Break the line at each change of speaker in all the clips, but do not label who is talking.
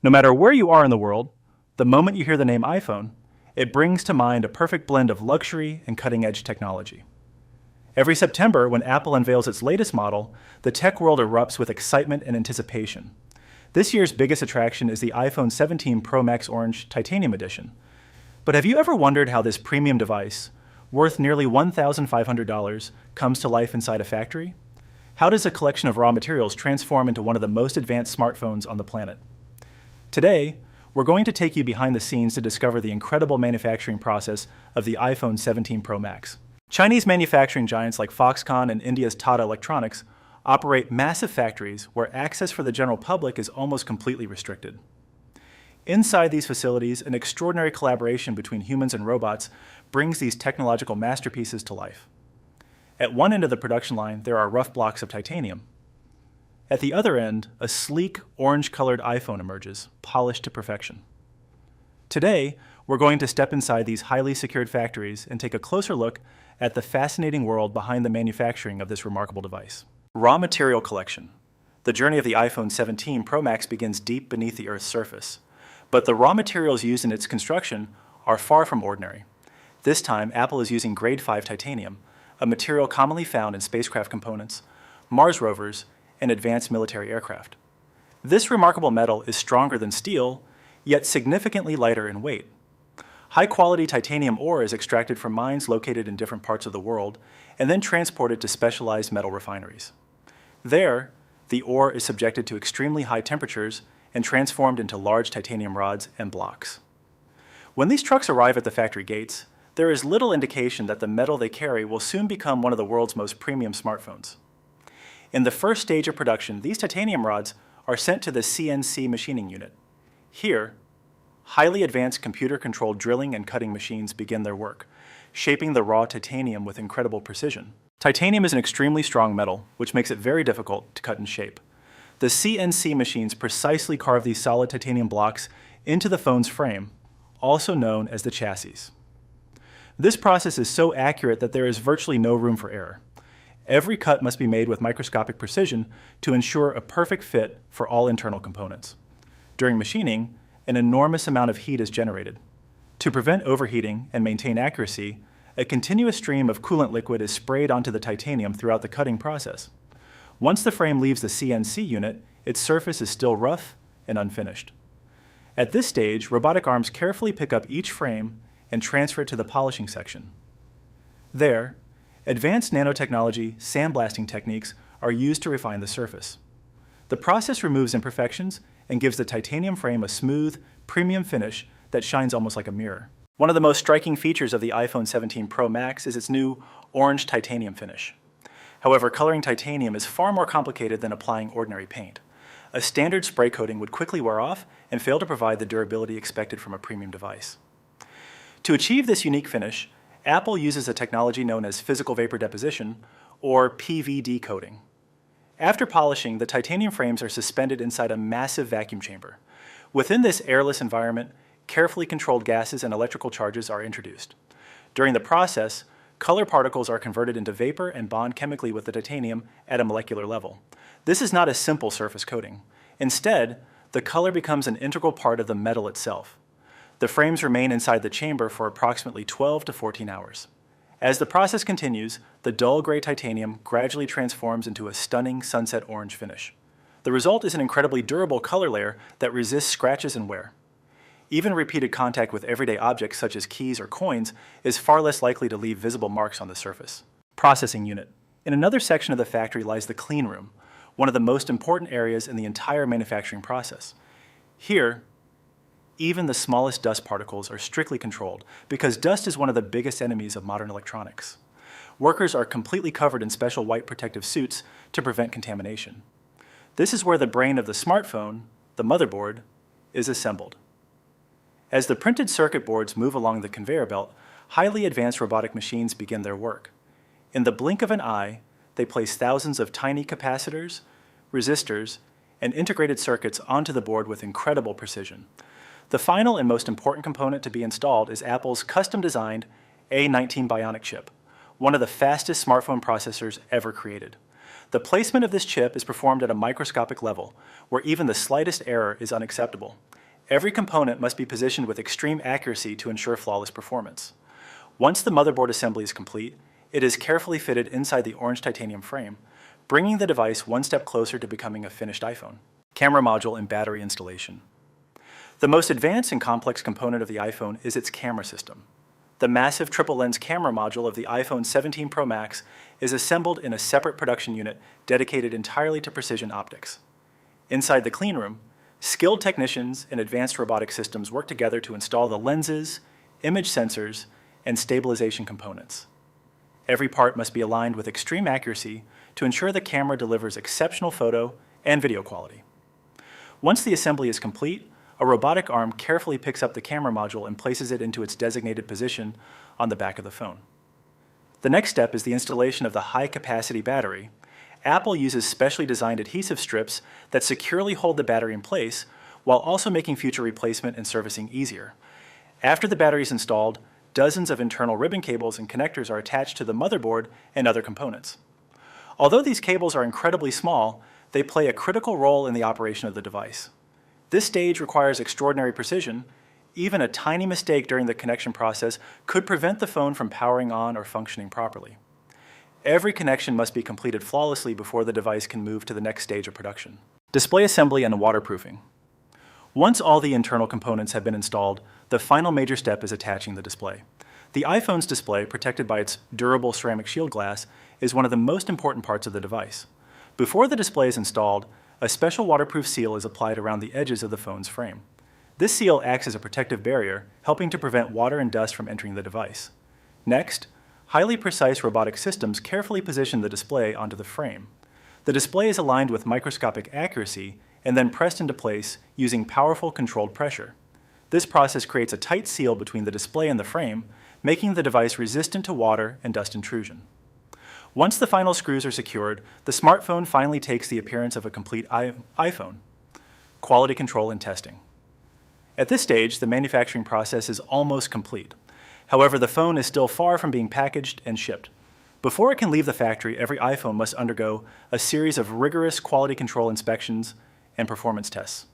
No matter where you are in the world, the moment you hear the name iPhone, it brings to mind a perfect blend of luxury and cutting-edge technology. Every September, when Apple unveils its latest model, the tech world erupts with excitement and anticipation. This year's biggest attraction is the iPhone 17 Pro Max Orange Titanium Edition. But have you ever wondered how this premium device, worth nearly $1,500, comes to life inside a factory? How does a collection of raw materials transform into one of the most advanced smartphones on the planet? Today, we're going to take you behind the scenes to discover the incredible manufacturing process of the iPhone 17 Pro Max. Chinese manufacturing giants like Foxconn and India's Tata Electronics operate massive factories where access for the general public is almost completely restricted. Inside these facilities, an extraordinary collaboration between humans and robots brings these technological masterpieces to life. At one end of the production line, there are rough blocks of titanium. At the other end, a sleek, orange-colored iPhone emerges, polished to perfection. Today, we're going to step inside these highly secured factories and take a closer look at the fascinating world behind the manufacturing of this remarkable device. Raw material collection. The journey of the iPhone 17 Pro Max begins deep beneath the Earth's surface. But the raw materials used in its construction are far from ordinary. This time, Apple is using grade 5 titanium, a material commonly found in spacecraft components, Mars rovers, and advanced military aircraft. This remarkable metal is stronger than steel, yet significantly lighter in weight. High-quality titanium ore is extracted from mines located in different parts of the world and then transported to specialized metal refineries. There, the ore is subjected to extremely high temperatures and transformed into large titanium rods and blocks. When these trucks arrive at the factory gates, there is little indication that the metal they carry will soon become one of the world's most premium smartphones. In the first stage of production, these titanium rods are sent to the CNC machining unit. Here, highly advanced computer-controlled drilling and cutting machines begin their work, shaping the raw titanium with incredible precision. Titanium is an extremely strong metal, which makes it very difficult to cut and shape. The CNC machines precisely carve these solid titanium blocks into the phone's frame, also known as the chassis. This process is so accurate that there is virtually no room for error. Every cut must be made with microscopic precision to ensure a perfect fit for all internal components. During machining, an enormous amount of heat is generated. To prevent overheating and maintain accuracy, a continuous stream of coolant liquid is sprayed onto the titanium throughout the cutting process. Once the frame leaves the CNC unit, its surface is still rough and unfinished. At this stage, robotic arms carefully pick up each frame and transfer it to the polishing section. There, advanced nanotechnology sandblasting techniques are used to refine the surface. The process removes imperfections and gives the titanium frame a smooth, premium finish that shines almost like a mirror. One of the most striking features of the iPhone 17 Pro Max is its new orange titanium finish. However, coloring titanium is far more complicated than applying ordinary paint. A standard spray coating would quickly wear off and fail to provide the durability expected from a premium device. To achieve this unique finish, Apple uses a technology known as physical vapor deposition, or PVD coating. After polishing, the titanium frames are suspended inside a massive vacuum chamber. Within this airless environment, carefully controlled gases and electrical charges are introduced. During the process, color particles are converted into vapor and bond chemically with the titanium at a molecular level. This is not a simple surface coating. Instead, the color becomes an integral part of the metal itself. The frames remain inside the chamber for approximately 12 to 14 hours. As the process continues, the dull gray titanium gradually transforms into a stunning sunset orange finish. The result is an incredibly durable color layer that resists scratches and wear. Even repeated contact with everyday objects such as keys or coins is far less likely to leave visible marks on the surface. Processing unit. In another section of the factory lies the clean room, one of the most important areas in the entire manufacturing process. Here, even the smallest dust particles are strictly controlled because dust is one of the biggest enemies of modern electronics. Workers are completely covered in special white protective suits to prevent contamination. This is where the brain of the smartphone, the motherboard, is assembled. As the printed circuit boards move along the conveyor belt, highly advanced robotic machines begin their work. In the blink of an eye, they place thousands of tiny capacitors, resistors, and integrated circuits onto the board with incredible precision. The final and most important component to be installed is Apple's custom-designed A19 Bionic chip, one of the fastest smartphone processors ever created. The placement of this chip is performed at a microscopic level, where even the slightest error is unacceptable. Every component must be positioned with extreme accuracy to ensure flawless performance. Once the motherboard assembly is complete, it is carefully fitted inside the orange titanium frame, bringing the device one step closer to becoming a finished iPhone. Camera module and battery installation. The most advanced and complex component of the iPhone is its camera system. The massive triple-lens camera module of the iPhone 17 Pro Max is assembled in a separate production unit dedicated entirely to precision optics. Inside the cleanroom, skilled technicians and advanced robotic systems work together to install the lenses, image sensors, and stabilization components. Every part must be aligned with extreme accuracy to ensure the camera delivers exceptional photo and video quality. Once the assembly is complete, a robotic arm carefully picks up the camera module and places it into its designated position on the back of the phone. The next step is the installation of the high-capacity battery. Apple uses specially designed adhesive strips that securely hold the battery in place while also making future replacement and servicing easier. After the battery is installed, dozens of internal ribbon cables and connectors are attached to the motherboard and other components. Although these cables are incredibly small, they play a critical role in the operation of the device. This stage requires extraordinary precision. Even a tiny mistake during the connection process could prevent the phone from powering on or functioning properly. Every connection must be completed flawlessly before the device can move to the next stage of production. Display assembly and waterproofing. Once all the internal components have been installed, the final major step is attaching the display. The iPhone's display, protected by its durable ceramic shield glass, is one of the most important parts of the device. Before the display is installed, a special waterproof seal is applied around the edges of the phone's frame. This seal acts as a protective barrier, helping to prevent water and dust from entering the device. Next, highly precise robotic systems carefully position the display onto the frame. The display is aligned with microscopic accuracy and then pressed into place using powerful controlled pressure. This process creates a tight seal between the display and the frame, making the device resistant to water and dust intrusion. Once the final screws are secured, the smartphone finally takes the appearance of a complete iPhone. Quality control and testing. At this stage, the manufacturing process is almost complete. However, the phone is still far from being packaged and shipped. Before it can leave the factory, every iPhone must undergo a series of rigorous quality control inspections and performance tests.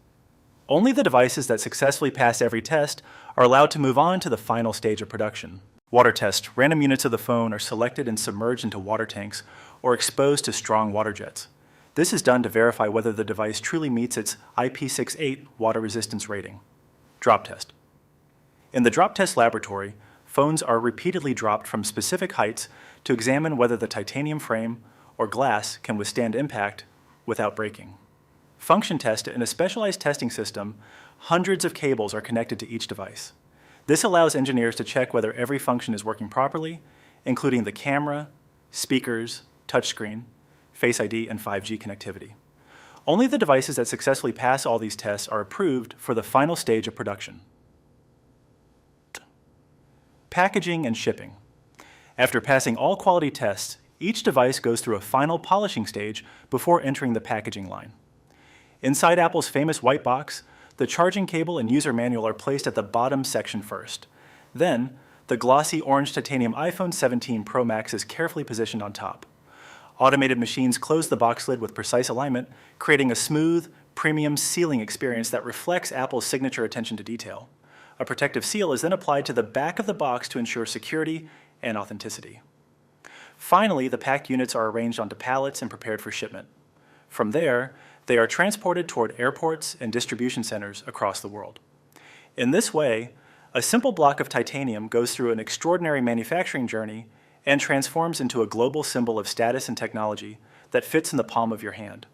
Only the devices that successfully pass every test are allowed to move on to the final stage of production. Water test. Random units of the phone are selected and submerged into water tanks or exposed to strong water jets. This is done to verify whether the device truly meets its IP68 water resistance rating. Drop test. In the drop test laboratory, phones are repeatedly dropped from specific heights to examine whether the titanium frame or glass can withstand impact without breaking. Function test. In a specialized testing system, hundreds of cables are connected to each device. This allows engineers to check whether every function is working properly, including the camera, speakers, touchscreen, Face ID, and 5G connectivity. Only the devices that successfully pass all these tests are approved for the final stage of production. Packaging and shipping. After passing all quality tests, each device goes through a final polishing stage before entering the packaging line. Inside Apple's famous white box, the charging cable and user manual are placed at the bottom section first. Then, the glossy orange titanium iPhone 17 Pro Max is carefully positioned on top. Automated machines close the box lid with precise alignment, creating a smooth, premium sealing experience that reflects Apple's signature attention to detail. A protective seal is then applied to the back of the box to ensure security and authenticity. Finally, the packed units are arranged onto pallets and prepared for shipment. From there, they are transported toward airports and distribution centers across the world. In this way, a simple block of titanium goes through an extraordinary manufacturing journey and transforms into a global symbol of status and technology that fits in the palm of your hand.